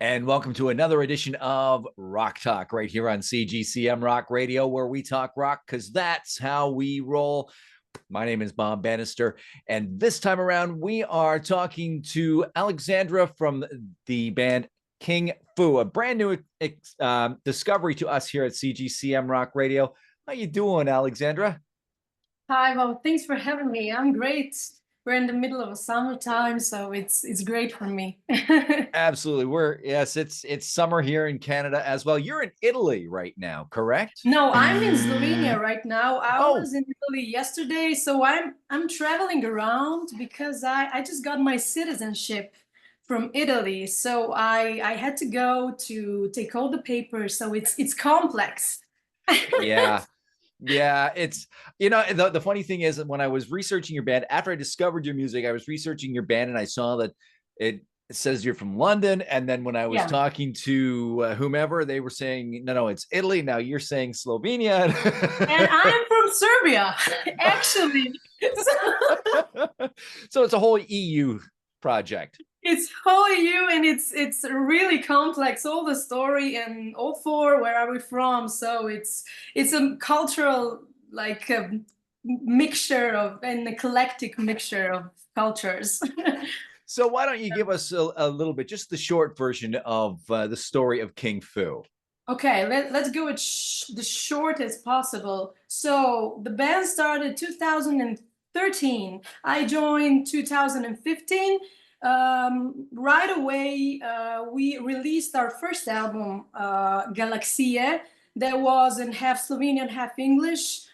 And welcome to another edition of Rock Talk right here on CGCM Rock Radio, where we talk rock because that's how we roll. My name is Bob Bannister, and this time around we are talking to Alexandra from the band King Foo, a brand new discovery to us here at CGCM Rock Radio. How you doing, Alexandra? Hi, well, thanks for having me. I'm great. We're in the middle of a summertime, so it's great for me. Absolutely. It's summer here in Canada as well. You're in Italy right now, correct? No, I'm in Slovenia right now. I Oh, was in Italy yesterday, so I'm traveling around because I just got my citizenship from Italy. So I had to go to take all the papers, so it's complex. yeah. Yeah, it's the funny thing is that when I was researching your band, after I discovered your music, I was researching your band and I saw that it says you're from London. And then when I was Yeah. talking to whomever, they were saying, no, it's Italy. Now you're saying Slovenia. And I'm from Serbia, actually. So it's a whole EU project. It's whole you, and it's really complex, all the story and all four where are we from. So it's a cultural like mixture of an eclectic mixture of cultures. So why don't you give us a little bit, just the short version of the story of King Foo? Okay, let's go with the short as possible. So the band started 2013. I joined 2015. Right away, we released our first album, Galaxie. That was in half Slovenian, half English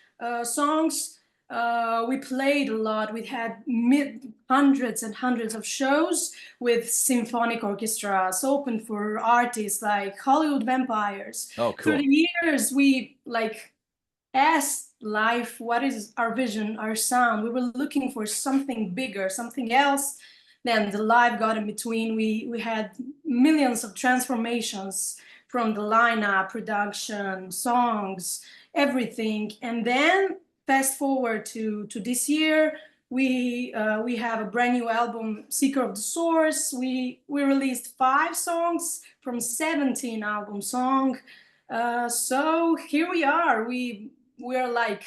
songs. We played a lot. We had hundreds and hundreds of shows with symphonic orchestras, open for artists like Hollywood vampires. Oh, Through cool. the years, we like asked life, what is our vision, our sound? We were looking for something bigger, something else. Then the life got in between. We had millions of transformations from the lineup, production, songs, everything. And then fast forward to this year, we have a brand new album, Seeker of the Source. We released 5 songs from 17 album song. So here we are. We're like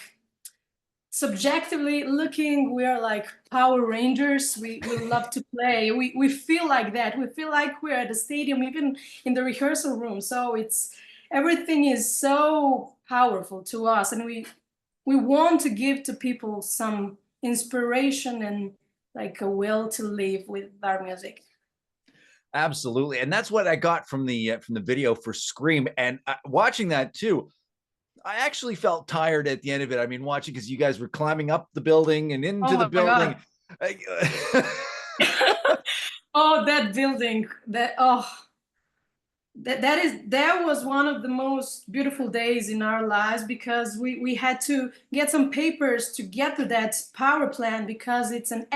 subjectively looking, we're like Power Rangers. We love to play. We feel like that. We feel like we're at the stadium, even in the rehearsal room. So it's everything is so powerful to us, and we want to give to people some inspiration and like a will to live with our music. Absolutely, and that's what I got from the video for Scream, and watching that too. I actually felt tired at the end of it. I mean, watching because you guys were climbing up the building and Oh into the my building. God. Oh, that building, that was one of the most beautiful days in our lives because we had to get some papers to get to that power plant because it's an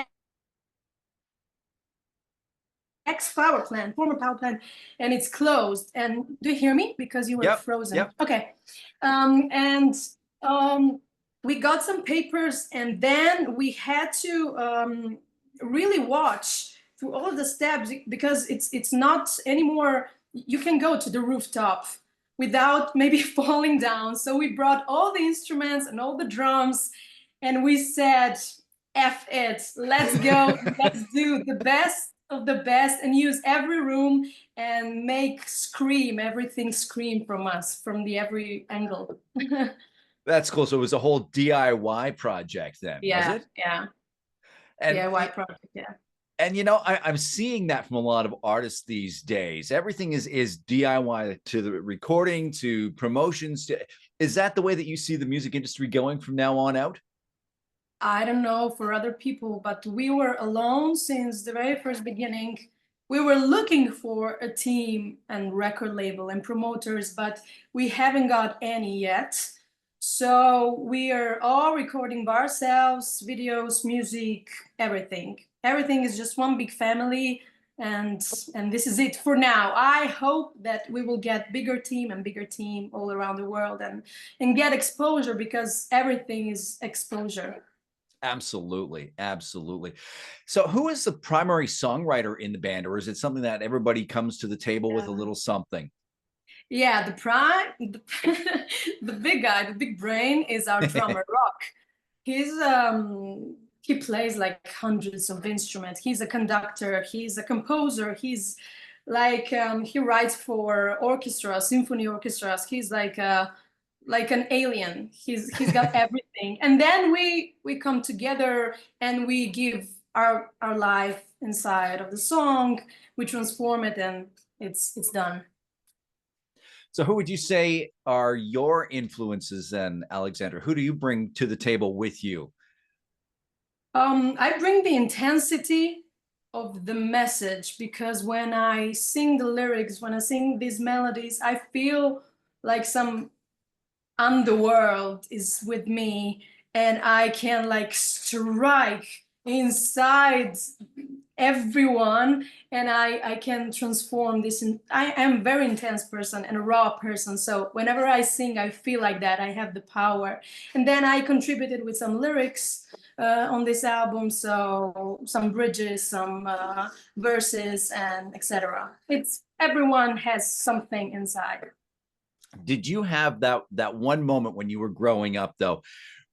ex power plant, former power plant, and it's closed. And do you hear me? Because you were Yep, frozen. yep. Okay. And we got some papers, and then we had to really watch through all the steps because it's not anymore. You can go to the rooftop without maybe falling down. So we brought all the instruments and all the drums, and we said, F it, let's go, let's do the best of the best and use every room and make scream, everything scream from us, from the every angle. That's cool. So it was a whole DIY project then, was Yeah, it? yeah. And DIY project, yeah. and I'm seeing that from a lot of artists these days. Everything is DIY, to the recording to promotions. Is that the way that you see the music industry going from now on out? I don't know for other people, but we were alone since the very first beginning. We were looking for a team and record label and promoters, but we haven't got any yet. So we are all recording by ourselves, videos, music, everything. Everything is just one big family, and this is it for now. I hope that we will get bigger team and bigger team all around the world and get exposure because everything is exposure. Absolutely, absolutely. So, who is the primary songwriter in the band, or is it something that everybody comes to the table with a Yeah. little something? Yeah, the big guy, the big brain is our drummer, Rock. He plays like hundreds of instruments. He's a conductor, he's a composer, he's like he writes for orchestras, symphony orchestras. He's like an alien. He's got everything. And then we come together and we give our life inside of the song. We transform it and it's done. So, who would you say are your influences then, Alexandra? Who do you bring to the table with you? I bring the intensity of the message because when I sing the lyrics, when I sing these melodies, I feel like some underworld is with me and I can like strike inside everyone and I can transform this. I am a very intense person and a raw person. So whenever I sing, I feel like that I have the power. And then I contributed with some lyrics on this album. So some bridges, some verses and etc. It's everyone has something inside. Did you have that one moment when you were growing up though,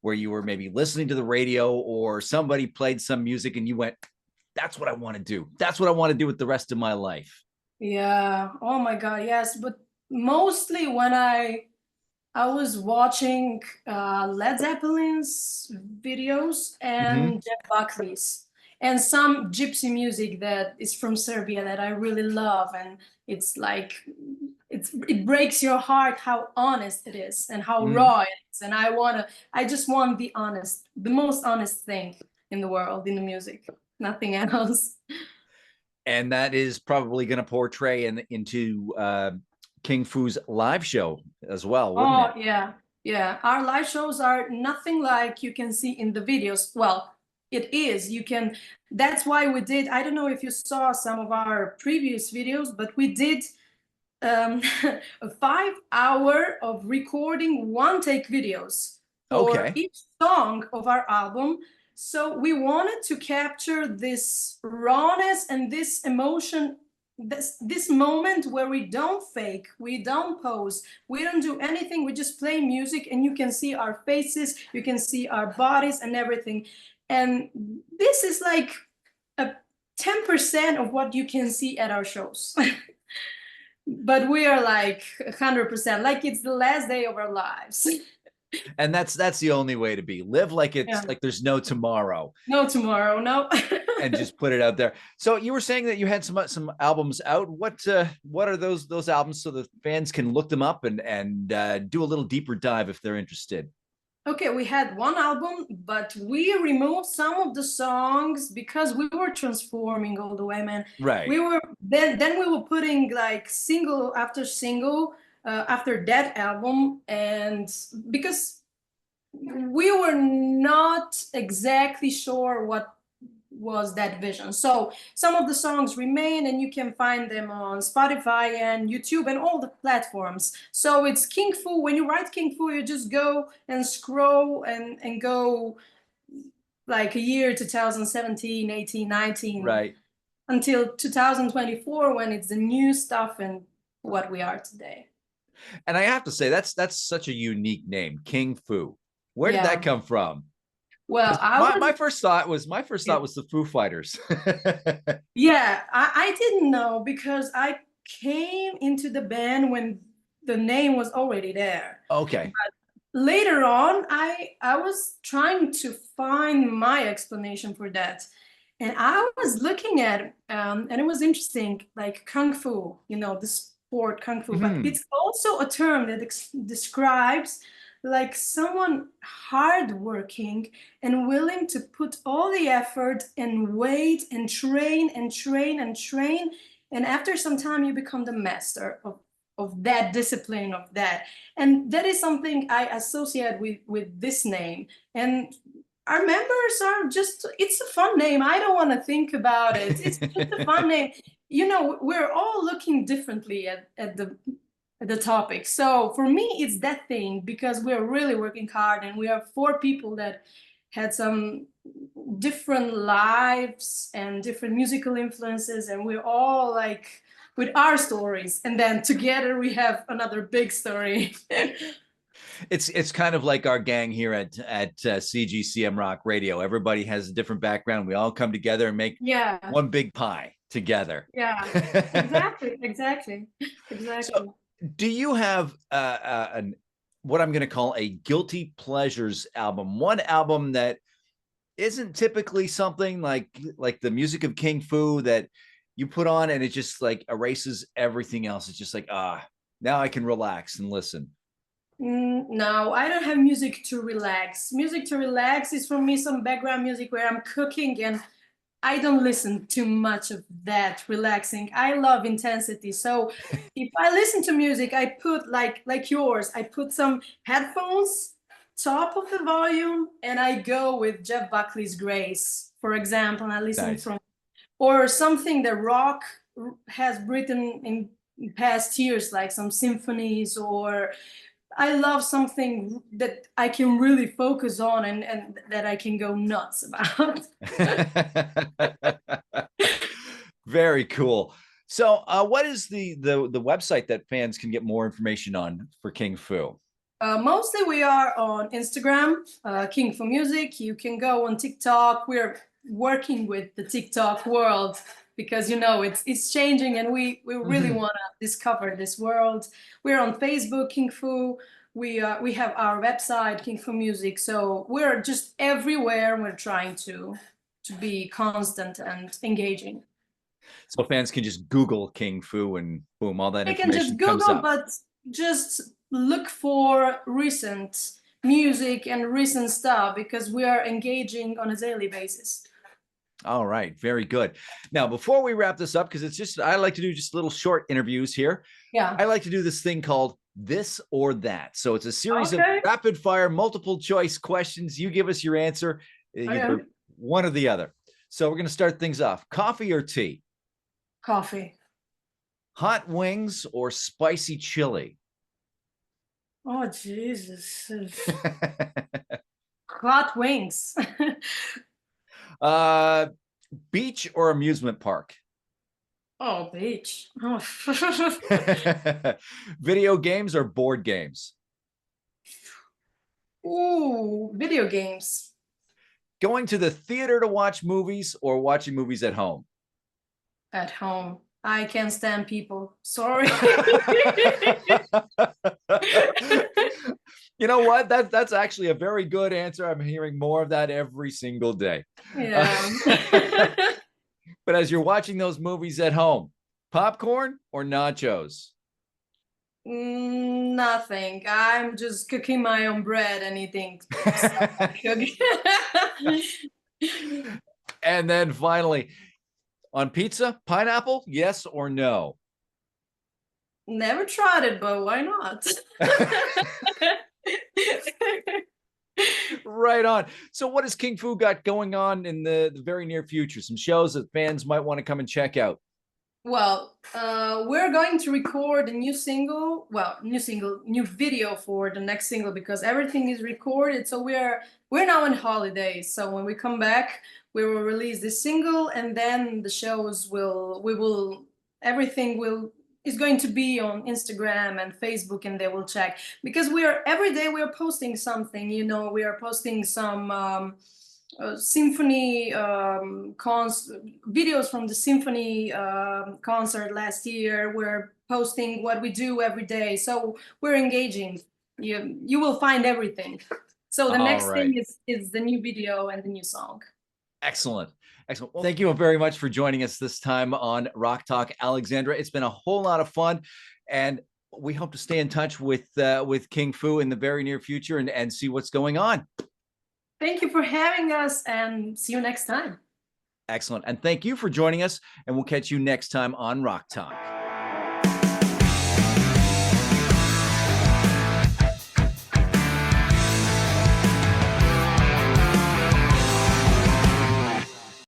where you were maybe listening to the radio or somebody played some music and you went, that's what I want to do. That's what I want to do with the rest of my life. Yeah. Oh my God. Yes. But mostly when I was watching Led Zeppelin's videos Mm-hmm. and Jeff Buckley's and some gypsy music that is from Serbia that I really love. And it's like it breaks your heart how honest it is and how Mm-hmm. raw it is. And I just want the honest, the most honest thing in the world in the music, nothing else. And that is probably going to portray into King Foo's live show as well, wouldn't Oh, it? yeah. Yeah. Our live shows are nothing like you can see in the videos. Well, it is. You can, that's why we did, I don't know if you saw some of our previous videos, but we did a 5 hour of recording one take videos for Okay. each song of our album. So we wanted to capture this rawness and this emotion, this moment where we don't fake, we don't pose, we don't do anything, we just play music and you can see our faces, you can see our bodies and everything. And this is like a 10% of what you can see at our shows. But we are like 100%, like it's the last day of our lives. And that's the only way to be. Live like it's Yeah. like there's no tomorrow No tomorrow, no. and just put it out there. So you were saying that you had some albums out. What are those albums so the fans can look them up and do a little deeper dive if they're interested? Okay, we had one album, but we removed some of the songs because we were transforming all the way, man. Right. We were then we were putting like single after single after that album, and because we were not exactly sure what was that vision. So some of the songs remain and you can find them on Spotify and YouTube and all the platforms. So it's King Foo. When you write King Foo, you just go and scroll and go like a year 2017, 18, 19 Right. until 2024 when it's the new stuff and what we are today. And I have to say that's such a unique name, King Foo. Where did that Yeah. come from? Well, Because I my was first thought was the Foo Fighters. yeah, I didn't know because I came into the band when the name was already there. Okay. Later on, I was trying to find my explanation for that. And I was looking at it, and it was interesting, like Kung Fu, you know, the sport Kung Fu, but Mhm. it's also a term that describes like someone hardworking and willing to put all the effort and wait and train and train and train. And after some time, you become the master of that discipline, of that. And that is something I associate with this name. And our members are just, it's a fun name. I don't want to think about it. It's just a fun name. You know, we're all looking differently at the topic. So for me, it's that thing because we're really working hard and we are four people that had some different lives and different musical influences, and we're all like with our stories, and then together we have another big story. It's kind of like our gang here at CGCM Rock Radio. Everybody has a different background. We all come together and make one big pie together. Yeah, exactly, exactly. So, do you have what I'm going to call a guilty pleasures album? One album that isn't typically something like the music of King Foo that you put on and it just like erases everything else. It's just like, now I can relax and listen. No, I don't have music to relax. Music to relax is for me some background music where I'm cooking, and I don't listen too much of that relaxing. I love intensity. So if I listen to music, I put like yours, I put some headphones, top of the volume, and I go with Jeff Buckley's Grace, for example, and I listen Nice. from, or something that rock has written in past years, like some symphonies, or I love something that I can really focus on and that I can go nuts about. Very cool. So what is the website that fans can get more information on for King Foo? Mostly we are on Instagram, King Foo Music. You can go on TikTok. We're working with the TikTok world because it's changing, and we really want to discover this world. We're on Facebook, King Foo. We have our website, King Foo Music. So we're just everywhere. We're trying to be constant and engaging. So fans can just Google King Foo and boom, all that They can information just comes Google, up. but just look for recent music and recent stuff because we are engaging on a daily basis. All right, very good. Now, before we wrap this up, because I like to do just little short interviews here. Yeah. I like to do this thing called This or That. So it's a series of Okay. rapid fire, multiple choice questions. You give us your answer, either one or the other. So we're going to start things off. Coffee or tea? Coffee. Hot wings or spicy chili? Oh, Jesus. Hot wings. Beach or amusement park? Oh, beach. Oh. Video games or board games? Ooh, video games. Going to the theater to watch movies or watching movies at home? At home. I can't stand people. Sorry. You know what? That's actually a very good answer. I'm hearing more of that every single day. Yeah. But as you're watching those movies at home, popcorn or nachos? Nothing. I'm just cooking my own bread and eating. And then finally, on pizza, pineapple, yes or no? Never tried it, but why not? Right on. So what has King Foo got going on in the very near future? Some shows that fans might want to come and check out. Well, we're going to record a new video for the next single because everything is recorded. So we're now on holidays. So when we come back, we will release this single, and then the shows everything is going to be on Instagram and Facebook, and they will check because every day we are posting something. We are posting some symphony videos from the symphony concert last year. We're posting what we do every day, so we're engaging. You will find everything. So the next thing is the new video and the new song. Excellent. Excellent. Well, thank you very much for joining us this time on Rock Talk, Alexandra. It's been a whole lot of fun, and we hope to stay in touch with King Foo in the very near future and see what's going on. Thank you for having us, and see you next time. Excellent. And thank you for joining us, and we'll catch you next time on Rock Talk.